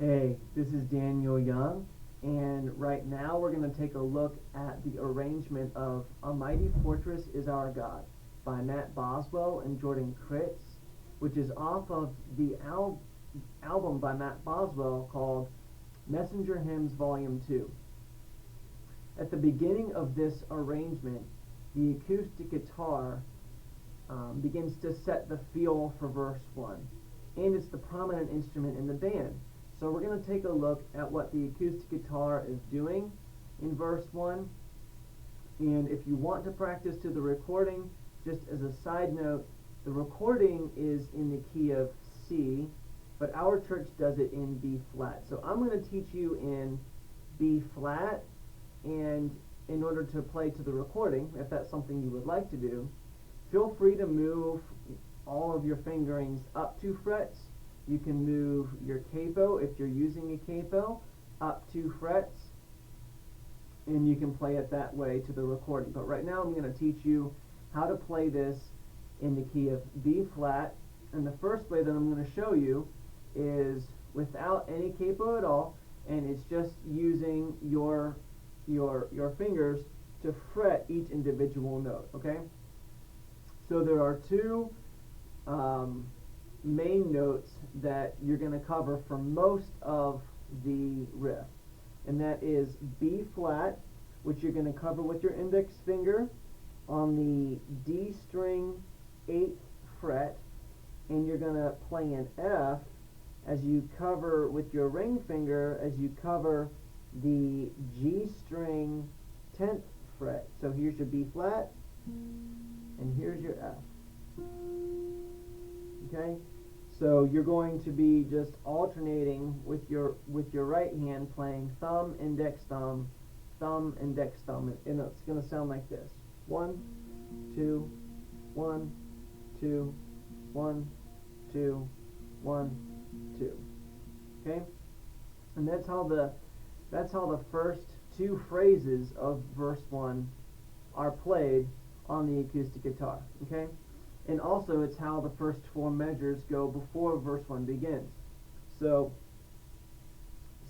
Hey, this is Daniel Young, and right now we're going to take a look at the arrangement of A Mighty Fortress is Our God by Matt Boswell and Jordan Kritz, which is off of the album by Matt Boswell called Messenger Hymns Volume 2. At the beginning of this arrangement, the acoustic guitar begins to set the feel for verse 1, and it's the prominent instrument in the band. So we're going to take a look at what the acoustic guitar is doing in verse 1. And if you want to practice to the recording, just as a side note, the recording is in the key of C, but our church does it in B flat. So I'm going to teach you in B flat, and in order to play to the recording, if that's something you would like to do, feel free to move all of your fingerings up 2 frets. You can move your capo, if you're using a capo, up 2 frets, and you can play it that way to the recording. But right now I'm going to teach you how to play this in the key of B flat, and the first way that I'm going to show you is without any capo at all, and it's just using your fingers to fret each individual note, okay? So there are 2 main notes that you're going to cover for most of the riff, and that is B flat, which you're going to cover with your index finger on the D string 8th fret, and you're going to play an F as you cover with your ring finger as you cover the G string 10th fret. So here's your B flat, and here's your F. Okay, so you're going to be just alternating with your right hand, playing thumb, index, thumb, thumb, index, thumb, and it's going to sound like this: 1, 2, 1, 2, 1, 2, 1, 2. Okay, and that's how the first 2 phrases of verse 1 are played on the acoustic guitar. Okay. And also, it's how the first 4 measures go before verse 1 begins. So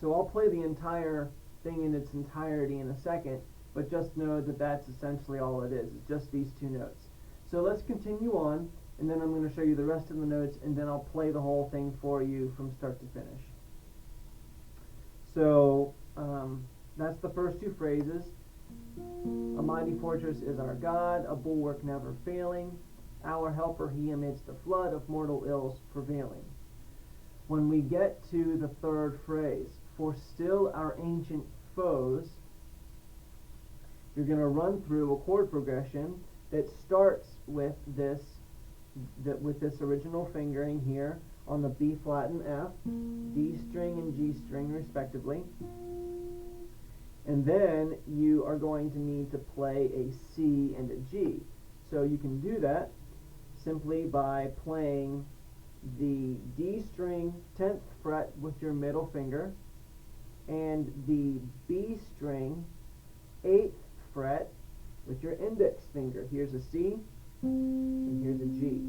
I'll play the entire thing in its entirety in a second, but just know that that's essentially all it is. It's just these 2 notes. So let's continue on, and then I'm going to show you the rest of the notes, and then I'll play the whole thing for you from start to finish. So that's the first 2 phrases. A mighty fortress is our God, a bulwark never failing. Our helper he amidst the flood of mortal ills prevailing. When we get to the 3rd phrase, for still our ancient foes, you're going to run through a chord progression that starts with this original fingering here on the B flat and F, D string and G string respectively. And then you are going to need to play a C and a G. So you can do that simply by playing the D string 10th fret with your middle finger and the B string 8th fret with your index finger. Here's a C and here's a G.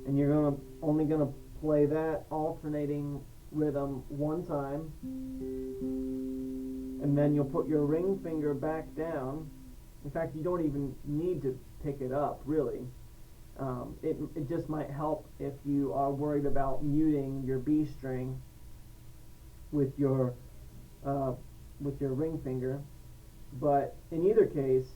And you're only going to play that alternating rhythm 1 time, and then you'll put your ring finger back down. In fact, you don't even need to pick it up, really. It just might help if you are worried about muting your B string with your ring finger. But in either case,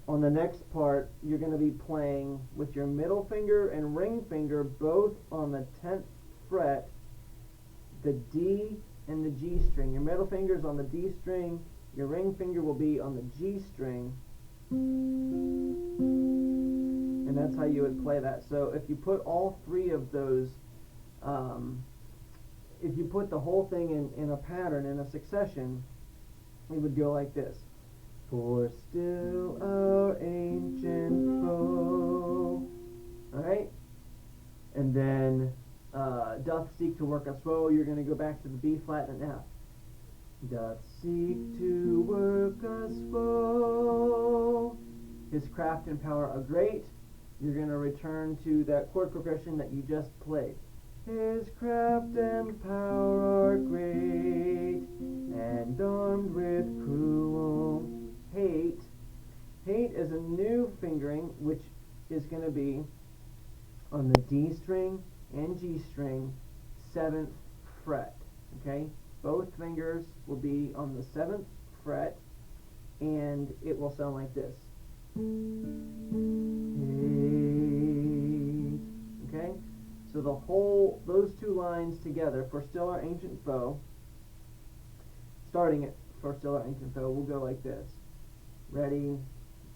on the next part, you're going to be playing with your middle finger and ring finger both on the 10th fret, the D and the G string. Your middle finger is on the D string, your ring finger will be on the G string, and that's how you would play that. So if you put all 3 of those, if you put the whole thing in a pattern, in a succession, it would go like this: for still our ancient foe. Alright? And then doth seek to work us woe, you're going to go back to the B flat and F. Doth seek to work us woe. His craft and power are great. You're going to return to that chord progression that you just played. His craft and power are great, and armed with cruel hate. Hate is a new fingering, which is going to be on the D string and G string, 7th fret. Okay? Both fingers will be on the 7th fret, and it will sound like this. Okay? So those two lines together, for Still Our Ancient Foe, starting it for Still Our Ancient Foe, will go like this. Ready?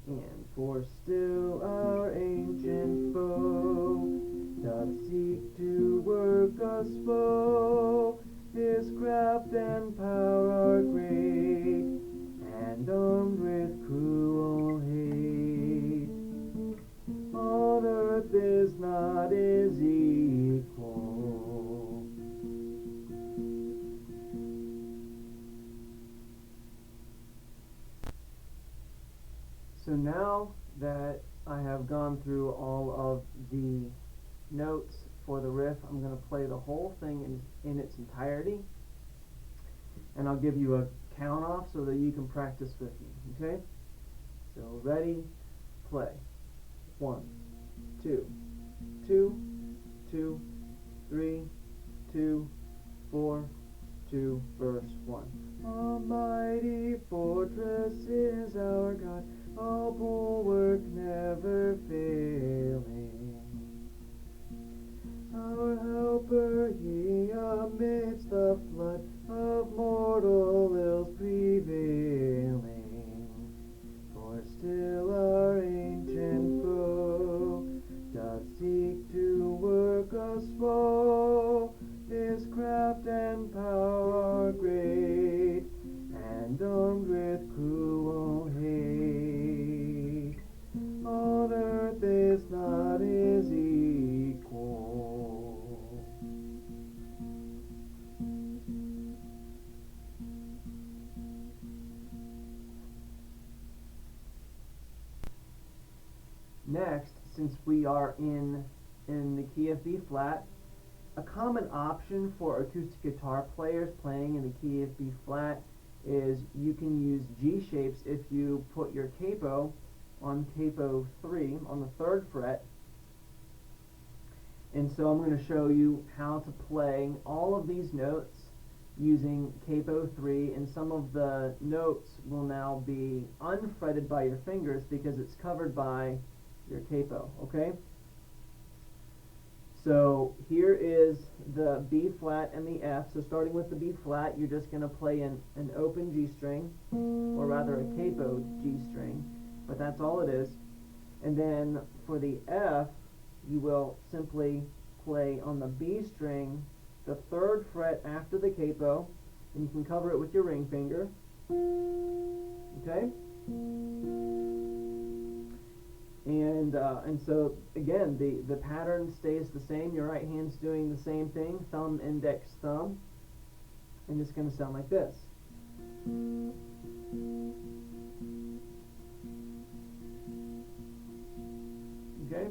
And for still our ancient foe doth seek to work us woe, his craft and power are great, and armed with cruel hate. On earth is not his equal. So now that I have gone through all of the notes for the riff, I'm going to play the whole thing in its entirety, and I'll give you a count off so that you can practice with me. Okay? So ready, play. 1, 2, 2, 2, 3, 2, 4, 2, verse 1. Almighty fortress is our God, all bulwark never failing. Our helper, he amidst the flood of mortal ills prevailing. For still our ancient foe doth seek to work us woe, his craft and power are great, and armed with cruel hate. On earth is not his equal. Next, since we are in the key of B flat, a common option for acoustic guitar players playing in the key of B flat is you can use G shapes if you put your capo on capo 3 on the 3rd fret. And so I'm going to show you how to play all of these notes using capo 3, and some of the notes will now be unfretted by your fingers because it's covered by your capo, okay? So here is the B flat and the F. So starting with the B flat, you're just going to play an open G string, or rather a capo G string, but that's all it is. And then for the F, you will simply play on the B string, the 3rd fret after the capo, and you can cover it with your ring finger. Okay? And so again, the pattern stays the same. Your right hand's doing the same thing, thumb, index, thumb, and it's going to sound like this. Okay?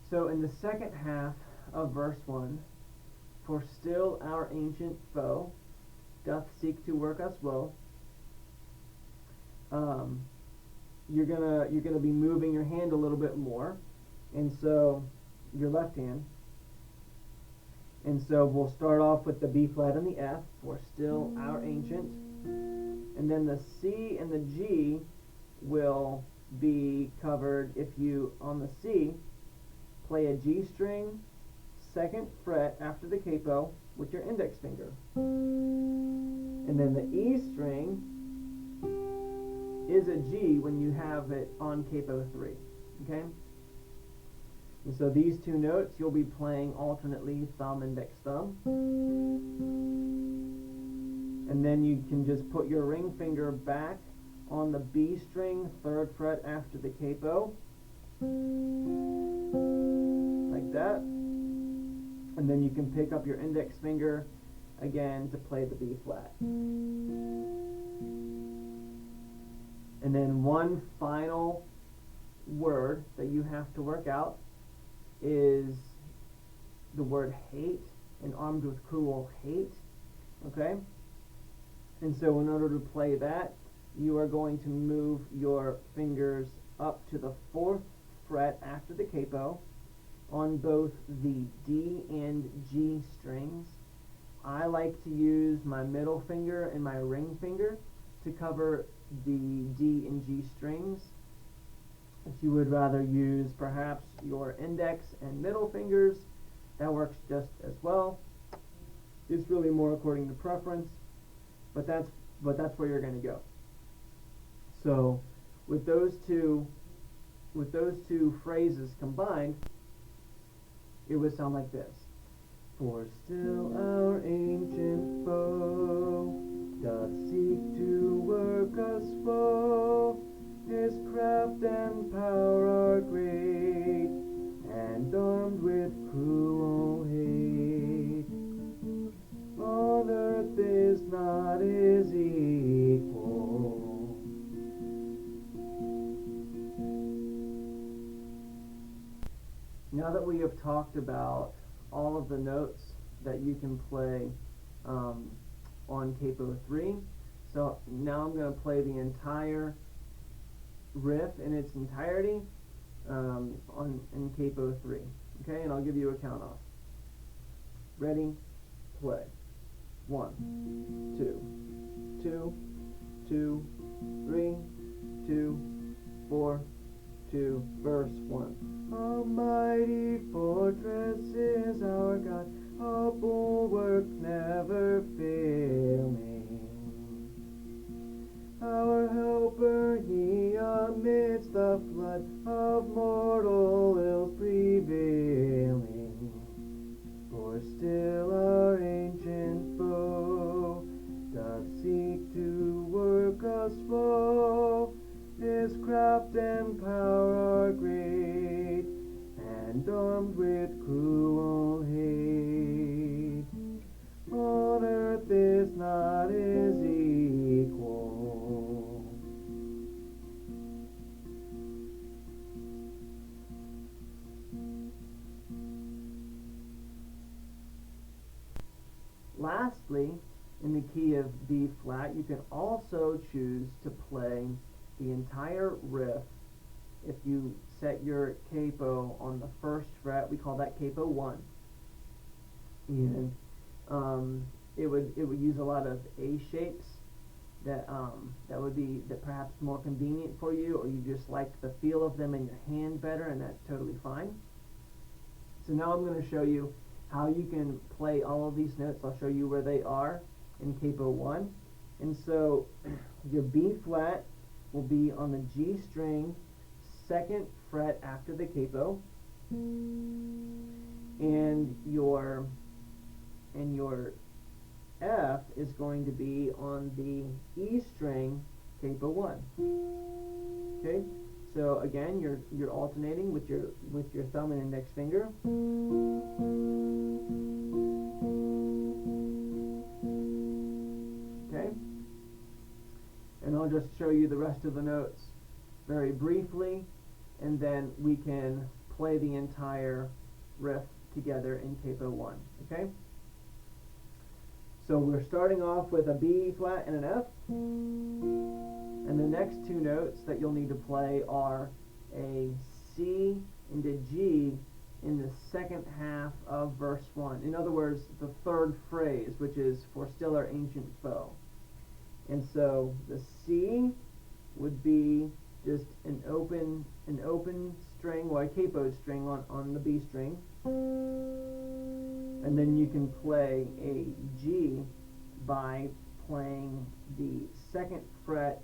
So in the second half of verse 1, for still our ancient foe doth seek to work us woe, you're gonna be moving your hand a little bit more, and so your left hand. And so we'll start off with the B flat and the F for still our ancient, and then the C and the G will be covered if you, on the C, play a G string, 2nd fret after the capo with your index finger. And then the E string is a G when you have it on capo 3. Okay? And so these two notes you'll be playing alternately, thumb, index, thumb. And then you can just put your ring finger back on the B string, 3rd fret after the capo, like that. And then you can pick up your index finger again to play the B flat. And then one final word that you have to work out is the word hate and armed with cruel hate. Okay? And so in order to play that, you are going to move your fingers up to the 4th fret after the capo on both the D and G strings. I like to use my middle finger and my ring finger to cover the D and G strings. If you would rather use perhaps your index and middle fingers, that works just as well. It's really more according to preference, but that's where you're going to go. So with those two phrases combined, it would sound like this. For still our ancient foe doth seek to work us woe. His craft and power are great, and armed with cruel hate. All earth is not his equal. Now that we have talked about all of the notes that you can play on capo 3, so now I'm going to play the entire riff in its entirety in capo 3. Okay, and I'll give you a count off. Ready? Play. 1, 2, 2, 2, 3, 2, 4, 2, verse 1. Almighty fortress is our God, a bulwark never failing. Our helper, he amidst the flood of mortal ills prevailing. For still our ancient foe doth seek to work us woe. His craft and power are great, and armed with cruel hate. On earth is not his equal. Lastly, in the key of B flat, you can also choose to play the entire riff. If you set your capo on the 1st fret, we call that capo 1, and it would use a lot of A shapes that would be perhaps more convenient for you, or you just like the feel of them in your hand better, and that's totally fine. So now I'm going to show you how you can play all of these notes. I'll show you where they are in capo 1, and so your B flat will be on the G string, 2nd fret after the capo, and your F is going to be on the E string, capo 1. Okay, so again, you're alternating with your thumb and index finger. Okay, and I'll just show you the rest of the notes very briefly, and then we can play the entire riff together in capo 1. Okay, so we're starting off with a B flat and an F, and the next two notes that you'll need to play are a C and a G in the 2nd half of verse 1. In other words, the 3rd phrase, which is for still our ancient foe. And so the C would be just an open string, or a capoed string on the B string. And then you can play a G by playing the 2nd fret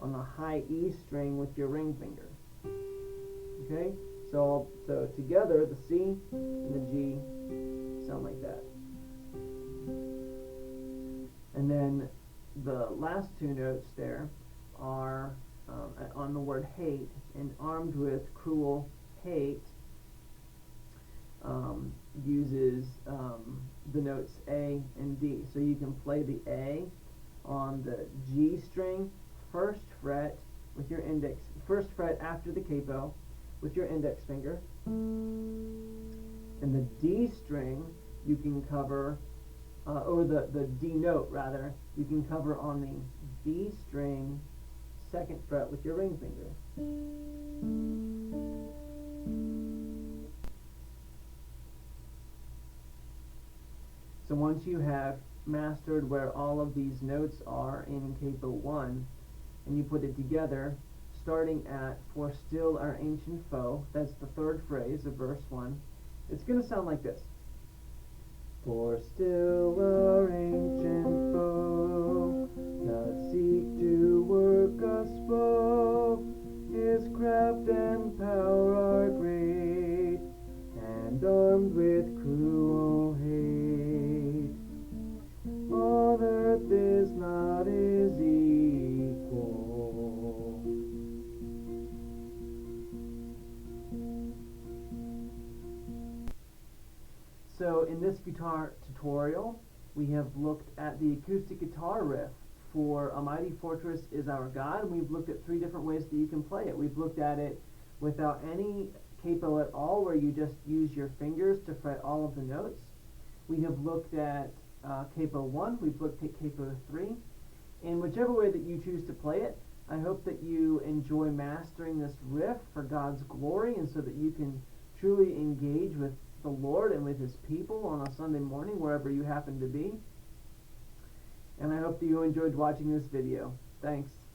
on the high E string with your ring finger. Okay? So together the C and the G sound like that. And then the last two notes there are on the word hate, and armed with cruel hate uses the notes A and D. So you can play the A on the G string, 1st fret with your index, 1st fret after the capo, with your index finger. And the D string you can cover, or the D note rather, you can cover on the B string 2nd fret with your ring finger. So once you have mastered where all of these notes are in capo 1, and you put it together, starting at "For still our ancient foe," that's the 3rd phrase of verse 1, it's going to sound like this. For still our ancient foe doth seek to work us woe, his craft and power are great, and armed with cruel hate. On earth is not his equal. So in this guitar tutorial, we have looked at the acoustic guitar riff for "A Mighty Fortress Is Our God," and we've looked at 3 different ways that you can play it. We've looked at it without any capo at all, where you just use your fingers to fret all of the notes. We have looked at capo 1, we've looked at capo 3, and whichever way that you choose to play it, I hope that you enjoy mastering this riff for God's glory, and so that you can truly engage with the Lord and with his people on a Sunday morning, wherever you happen to be. And I hope that you enjoyed watching this video. Thanks.